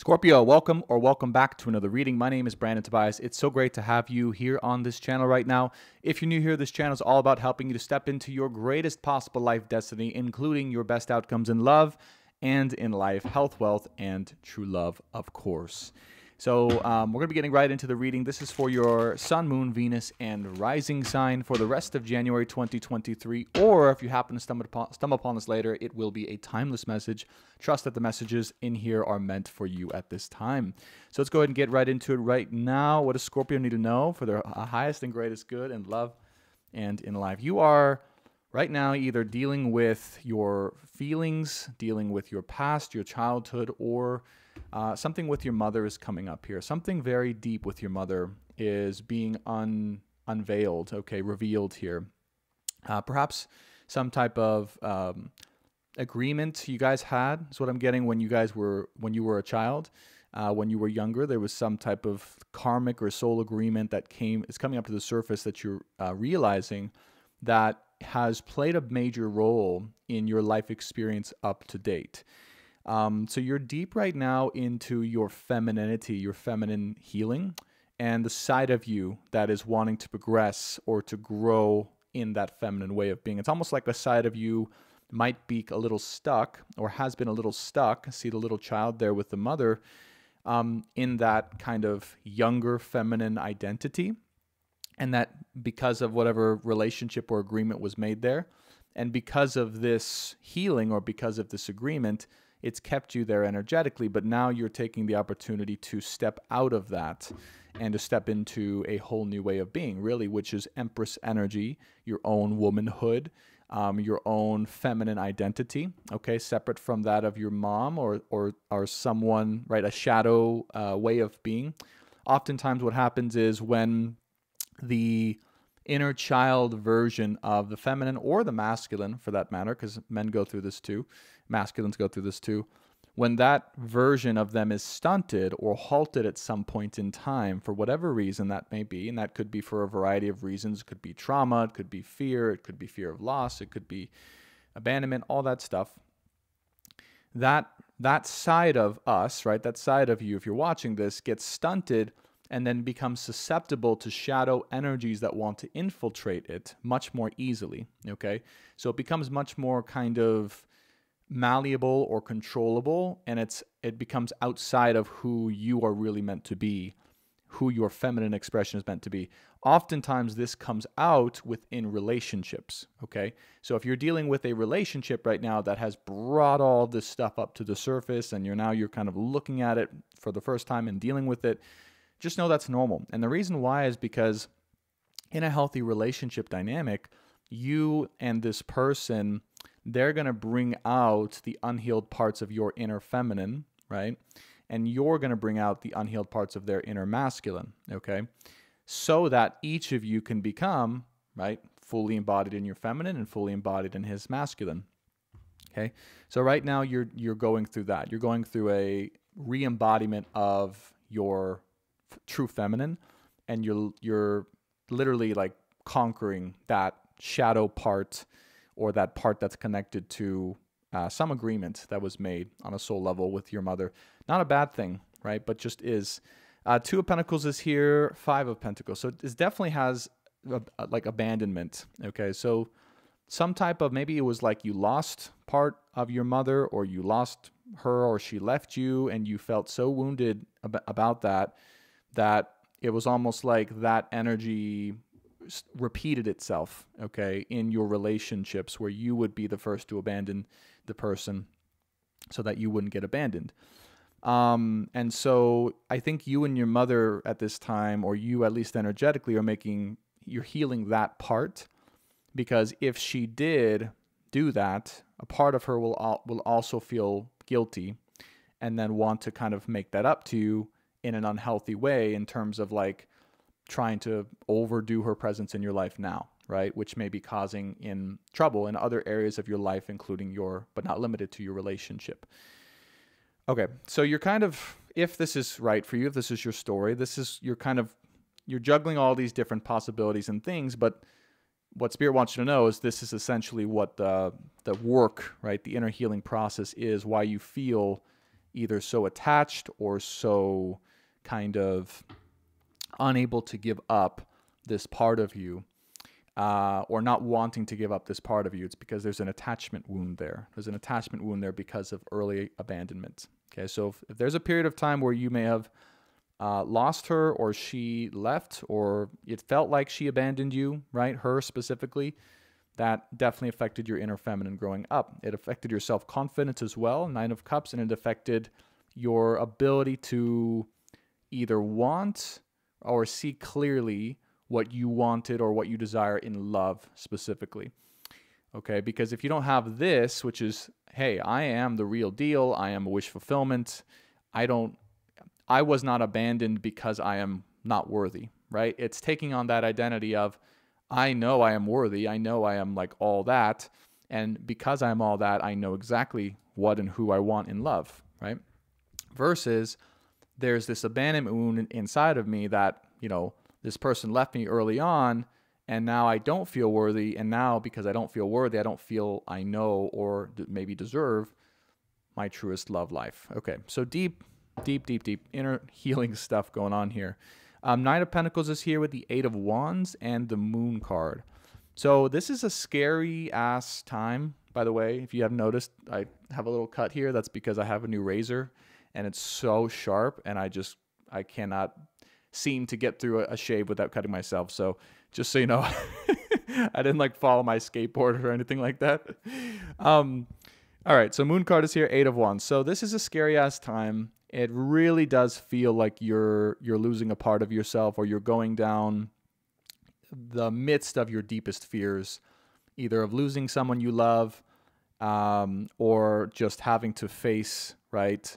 Scorpio, welcome or welcome back to another reading. My name is Brandon Tobias. It's so great to have you here on this channel right now. If you're new here, this channel is all about helping you to step into your greatest possible life destiny, including your best outcomes in love and in life, health, wealth, and true love, of course. So we're going to be getting right into the reading. This is for your Sun, Moon, Venus, and Rising sign for the rest of January 2023. Or if you happen to stumble upon this later, it will be a timeless message. Trust that the messages in here are meant for you at this time. So let's go ahead and get right into it right now. What does Scorpio need to know for their highest and greatest good in love and in life? You are right now either dealing with your feelings, dealing with your past, your childhood, or something with your mother is coming up here. Something very deep with your mother is being unveiled, okay, revealed here. Perhaps some type of agreement you guys had is what I'm getting when you were a child. When you were younger, there was some type of karmic or soul agreement that is coming up to the surface that you're realizing that has played a major role in your life experience up to date. So you're deep right now into your femininity, your feminine healing, and the side of you that is wanting to progress or to grow in that feminine way of being. It's almost like a side of you might be a little stuck or has been a little stuck. See the little child there with the mother in that kind of younger feminine identity. And that because of whatever relationship or agreement was made there, and because of this healing or because of this agreement, it's kept you there energetically, but now you're taking the opportunity to step out of that and to step into a whole new way of being, really, which is Empress energy, your own womanhood, your own feminine identity, okay, separate from that of your mom or someone, right, a shadow way of being. Oftentimes what happens is when the inner child version of the feminine or the masculine, for that matter, because men go through this too, masculines go through this too, when that version of them is stunted or halted at some point in time, for whatever reason that may be, and that could be for a variety of reasons, it could be trauma, it could be fear, it could be fear of loss, it could be abandonment, all that stuff, that side of us, right, that side of you, if you're watching this, gets stunted and then becomes susceptible to shadow energies that want to infiltrate it much more easily, okay? So it becomes much more kind of malleable or controllable, and it becomes outside of who you are really meant to be, who your feminine expression is meant to be. Oftentimes this comes out within relationships, okay? So if you're dealing with a relationship right now that has brought all this stuff up to the surface and you're kind of looking at it for the first time and dealing with it, just know that's normal. And the reason why is because in a healthy relationship dynamic, you and this person, they're going to bring out the unhealed parts of your inner feminine, right? And you're going to bring out the unhealed parts of their inner masculine, okay? So that each of you can become, right, fully embodied in your feminine and fully embodied in his masculine, okay? So right now you're going through that. You're going through a re-embodiment of your true feminine, and you're literally like conquering that shadow part or that part that's connected to some agreement that was made on a soul level with your mother. Not a bad thing, right? But just is. Two of Pentacles is here, Five of Pentacles. So it definitely has like abandonment, okay? So some type of, maybe it was like you lost part of your mother, or you lost her, or she left you and you felt so wounded about that it was almost like that energy repeated itself, okay, in your relationships where you would be the first to abandon the person so that you wouldn't get abandoned. And so I think you and your mother at this time, or you at least energetically, you're healing that part, because if she did do that, a part of her will also feel guilty and then want to kind of make that up to you in an unhealthy way, in terms of like trying to overdo her presence in your life now, right? Which may be causing in trouble in other areas of your life, including but not limited to your relationship. Okay, so you're kind of, if this is right for you, if this is your story, you're juggling all these different possibilities and things, but what Spirit wants you to know is this is essentially what the work, right? The inner healing process is, why you feel either so attached or so kind of unable to give up this part of you, or not wanting to give up this part of you. It's because there's an attachment wound there. There's an attachment wound there because of early abandonment. Okay, so if there's a period of time where you may have lost her, or she left, or it felt like she abandoned you, right? Her specifically, that definitely affected your inner feminine growing up. It affected your self-confidence as well, Nine of Cups, and it affected your ability to either want or see clearly what you wanted or what you desire in love specifically. Okay, because if you don't have this, which is, hey, I am the real deal, I am a wish fulfillment, I was not abandoned because I am not worthy, right? It's taking on that identity of, I know I am worthy, I know I am like all that, and because I'm all that, I know exactly what and who I want in love, right? Versus there's this abandonment wound inside of me that, you know, this person left me early on, and now I don't feel worthy, and now because I don't feel worthy, I don't feel I know or maybe deserve my truest love life. Okay, so deep inner healing stuff going on here. Nine of Pentacles is here with the Eight of Wands and the Moon card. So this is a scary ass time, by the way. If you haven't noticed, I have a little cut here. That's because I have a new razor, and it's so sharp, and I cannot seem to get through a shave without cutting myself. So just so you know, I didn't like follow my skateboard or anything like that. All right, so Moon card is here, Eight of Wands. So this is a scary ass time. It really does feel like you're losing a part of yourself, or you're going down the midst of your deepest fears, either of losing someone you love, or just having to face, right,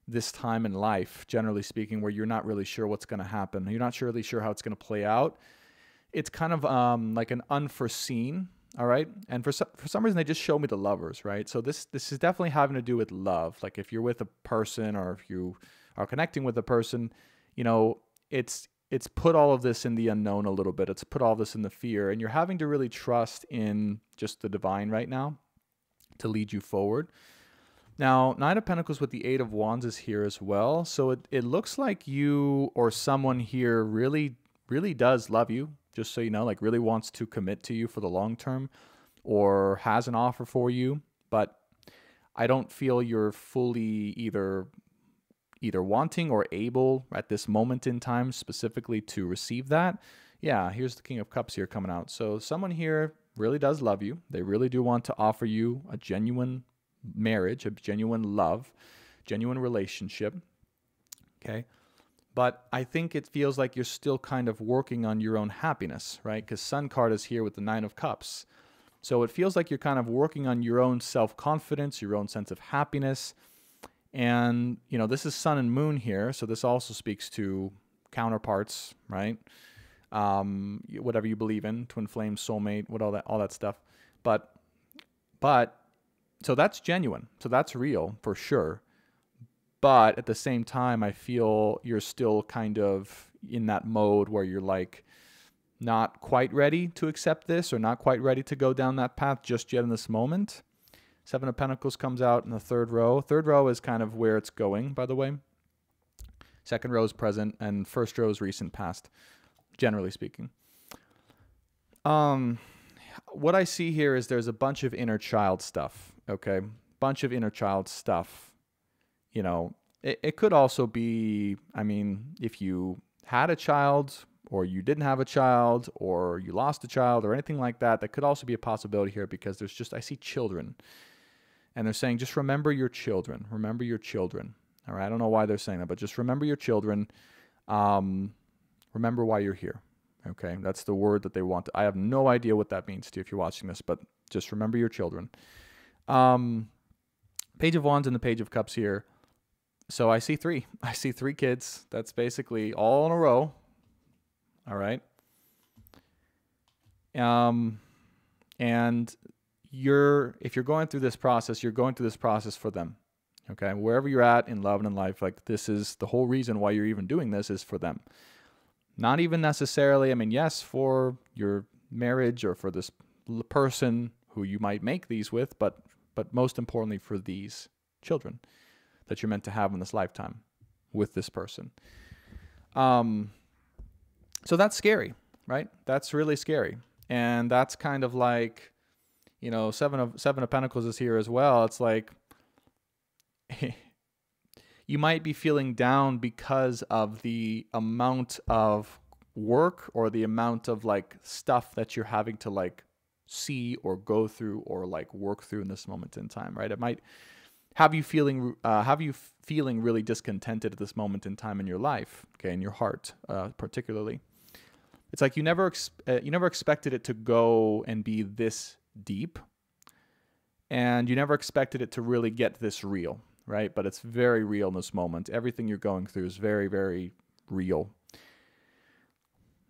this time in life, generally speaking, where you're not really sure what's going to happen. You're not really sure how it's going to play out. It's kind of like an unforeseen, all right? And for some reason, they just show me the Lovers, right? So this is definitely having to do with love. Like if you're with a person, or if you are connecting with a person, you know, it's put all of this in the unknown a little bit. It's put all this in the fear, and you're having to really trust in just the divine right now to lead you forward. Now, Nine of Pentacles with the Eight of Wands is here as well. So it looks like you or someone here really does love you, just so you know, like really wants to commit to you for the long term, or has an offer for you. But I don't feel you're fully either wanting or able at this moment in time specifically to receive that. Yeah, here's the King of Cups here coming out. So someone here really does love you. They really do want to offer you a genuine marriage, a genuine love, genuine relationship. Okay. But I think it feels like you're still kind of working on your own happiness, right? Because Sun card is here with the Nine of Cups. So it feels like you're kind of working on your own self-confidence, your own sense of happiness. And, you know, this is Sun and Moon here. So this also speaks to counterparts, right? Whatever you believe in, twin flame, soulmate, all that stuff. But so that's genuine. So that's real for sure. But at the same time, I feel you're still kind of in that mode where you're like not quite ready to accept this, or not quite ready to go down that path just yet in this moment. Seven of Pentacles comes out in the third row. Third row is kind of where it's going, by the way. Second row is present, and first row is recent past, generally speaking. What I see here is there's a bunch of inner child stuff, okay? Bunch of inner child stuff. You know, it could also be, I mean, if you had a child, or you didn't have a child, or you lost a child, or anything like that, that could also be a possibility here, because there's just, I see children. And they're saying, just remember your children. Remember your children. All right, I don't know why they're saying that, but just remember your children. Remember why you're here. Okay, that's the word that they want. I have no idea what that means to you if you're watching this, but just remember your children. Page of Wands and the Page of Cups here. So I see three. I see three kids. That's basically all in a row. All right. And if you're going through this process, you're going through this process for them. Okay. Wherever you're at in love and in life, like this is the whole reason why you're even doing this is for them. Not even necessarily, I mean, yes, for your marriage or for this person who you might make these with, but most importantly for these children. that you're meant to have in this lifetime with this person. So that's scary, right? That's really scary. And that's kind of like, you know, Seven of Pentacles is here as well. It's like you might be feeling down because of the amount of work or the amount of like stuff that you're having to like see or go through or like work through in this moment in time, right? It might have you feeling really discontented at this moment in time in your life, okay, in your heart, particularly. It's like you never expected it to go and be this deep, and you never expected it to really get this real, right? But it's very real in this moment. Everything you're going through is very, very real.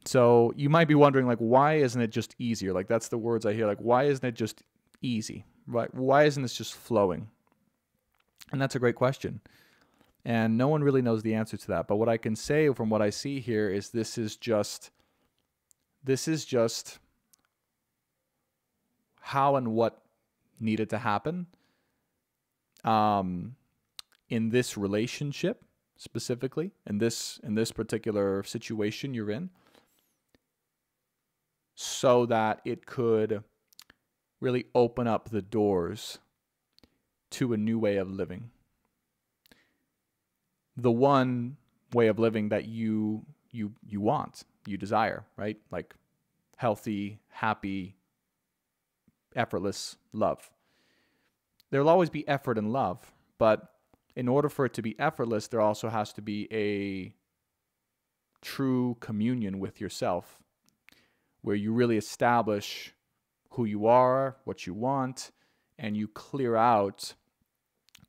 So you might be wondering, like, why isn't it just easier? Like, that's the words I hear. Like, why isn't it just easy? Right? Why isn't this just flowing? And that's a great question. And no one really knows the answer to that. But what I can say from what I see here is this is just how and what needed to happen in this relationship, specifically in this particular situation you're in, so that it could really open up the doors to a new way of living. The one way of living that you want, you desire, right? Like healthy, happy, effortless love. There'll always be effort in love, but in order for it to be effortless, there also has to be a true communion with yourself, where you really establish who you are, what you want, and you clear out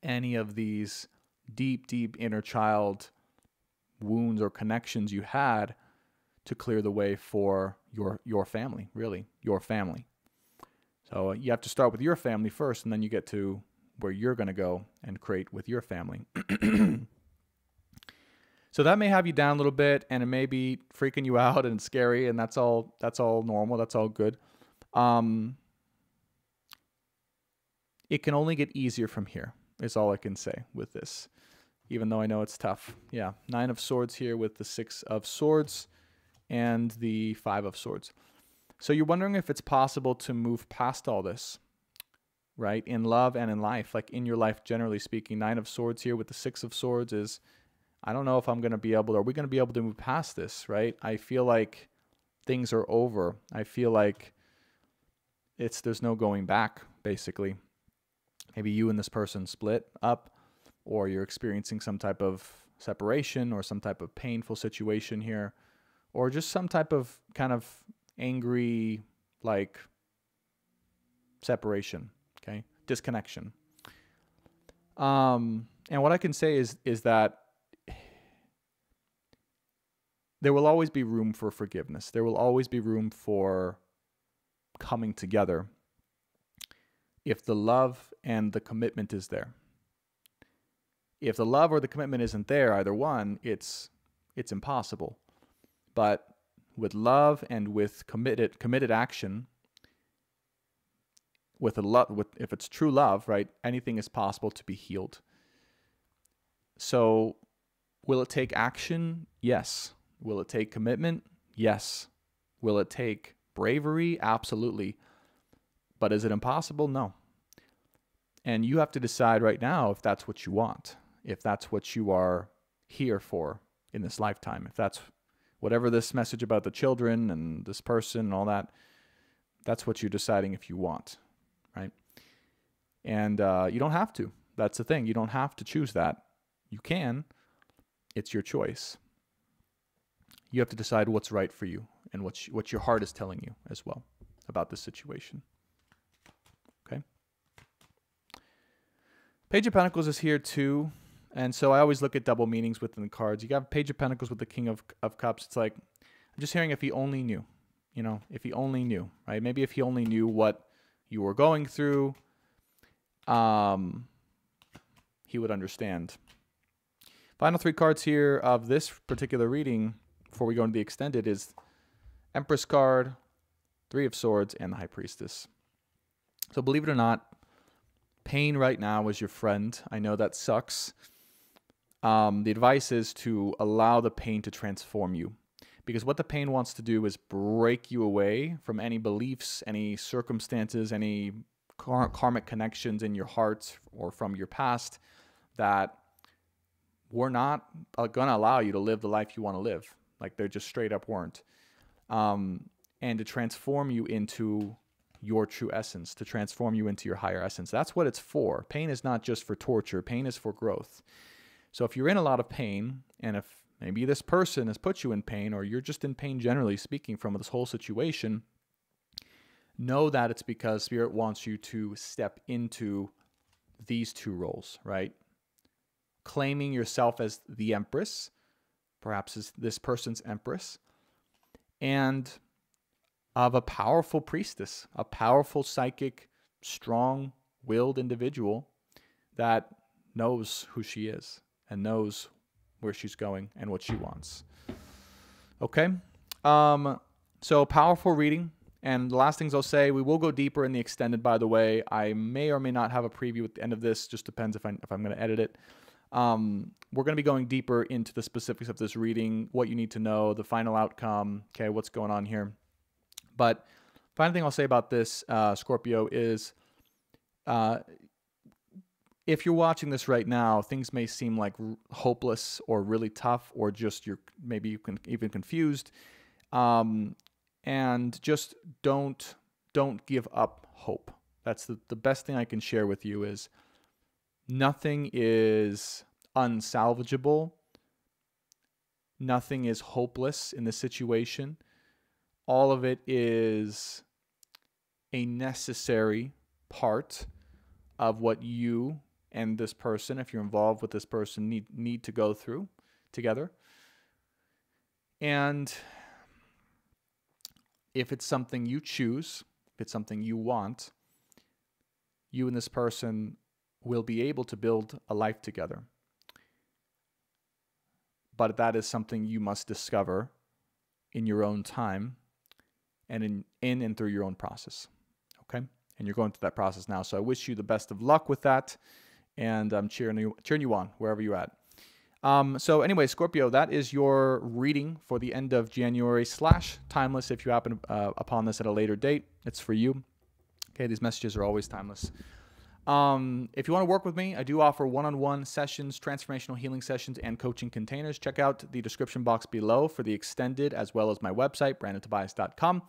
any of these deep, deep inner child wounds or connections you had to clear the way for your family, really, your family. So you have to start with your family first, and then you get to where you're going to go and create with your family. So that may have you down a little bit, and it may be freaking you out and scary, and that's all normal. That's all good. It can only get easier from here, is all I can say with this, even though I know it's tough. Yeah, 9 of Swords here with the 6 of Swords and the 5 of Swords. So you're wondering if it's possible to move past all this, right? In love and in life, like in your life, generally speaking. 9 of Swords here with the 6 of Swords is, I don't know if I'm going to be able to, are we going to be able to move past this, right? I feel like things are over. I feel like there's no going back, basically. Maybe you and this person split up, or you're experiencing some type of separation or some type of painful situation here, or just some type of kind of angry, like, separation, okay? Disconnection. And what I can say is that there will always be room for forgiveness. There will always be room for coming together if the love and the commitment is there. If the love or the commitment isn't there, either one, it's impossible. But with love and with committed action, if it's true love, right, anything is possible to be healed. So will it take action? Yes. Will it take commitment? Yes. Will it take bravery? Absolutely. But is it impossible? No. And you have to decide right now if that's what you want, if that's what you are here for in this lifetime, if that's whatever this message about the children and this person and all that, that's what you're deciding if you want, right? And you don't have to. That's the thing. You don't have to choose that. You can. It's your choice. You have to decide what's right for you and what your heart is telling you as well about this situation. Okay? Page of Pentacles is here too. And so I always look at double meanings within the cards. You got Page of Pentacles with the King of Cups. It's like, I'm just hearing if he only knew, you know, if he only knew, right? Maybe if he only knew what you were going through, he would understand. Final 3 cards here of this particular reading before we go into the extended is Empress card, 3 of Swords, and the High Priestess. So believe it or not, pain right now is your friend. I know that sucks. the advice is to allow the pain to transform you. Because what the pain wants to do is break you away from any beliefs, any circumstances, any karmic connections in your heart or from your past that were not going to allow you to live the life you want to live. Like they just straight up weren't. And to transform you into your true essence, to transform you into your higher essence. That's what it's for. Pain is not just for torture. Pain is for growth. So if you're in a lot of pain, and if maybe this person has put you in pain, or you're just in pain generally speaking from this whole situation, know that it's because Spirit wants you to step into these two roles, right? Claiming yourself as the Empress, perhaps as this person's Empress, and of a powerful priestess, a powerful psychic, strong-willed individual that knows who she is and knows where she's going and what she wants. Okay? So powerful reading. And the last things I'll say, we will go deeper in the extended, by the way. I may or may not have a preview at the end of this. Just depends if I'm going to edit it. We're going to be going deeper into the specifics of this reading, what you need to know, the final outcome, okay, what's going on here. But final thing I'll say about this, Scorpio, is if you're watching this right now, things may seem like hopeless or really tough, or just maybe you can even confused. And just don't give up hope. That's the best thing I can share with you is nothing is unsalvageable. Nothing is hopeless in this situation. All of it is a necessary part of what you and this person, if you're involved with this person, need to go through together. And if it's something you choose, if it's something you want, you and this person will be able to build a life together. But that is something you must discover in your own time and in and through your own process. Okay? And you're going through that process now. So I wish you the best of luck with that. And I'm cheering you on wherever you're at. So anyway, Scorpio, that is your reading for the end of January / timeless. If you happen upon this at a later date, it's for you. Okay, these messages are always timeless. If you want to work with me, I do offer one-on-one sessions, transformational healing sessions, and coaching containers. Check out the description box below for the extended, as well as my website, brandontobias.com.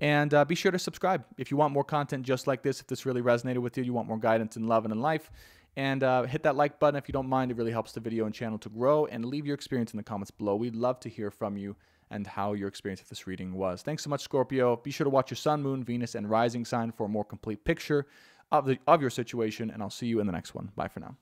And be sure to subscribe if you want more content just like this. If this really resonated with you, you want more guidance in love and in life. And hit that like button if you don't mind. It really helps the video and channel to grow. And leave your experience in the comments below. We'd love to hear from you and how your experience with this reading was. Thanks so much, Scorpio. Be sure to watch your sun, moon, Venus, and rising sign for a more complete picture of your situation. And I'll see you in the next one. Bye for now.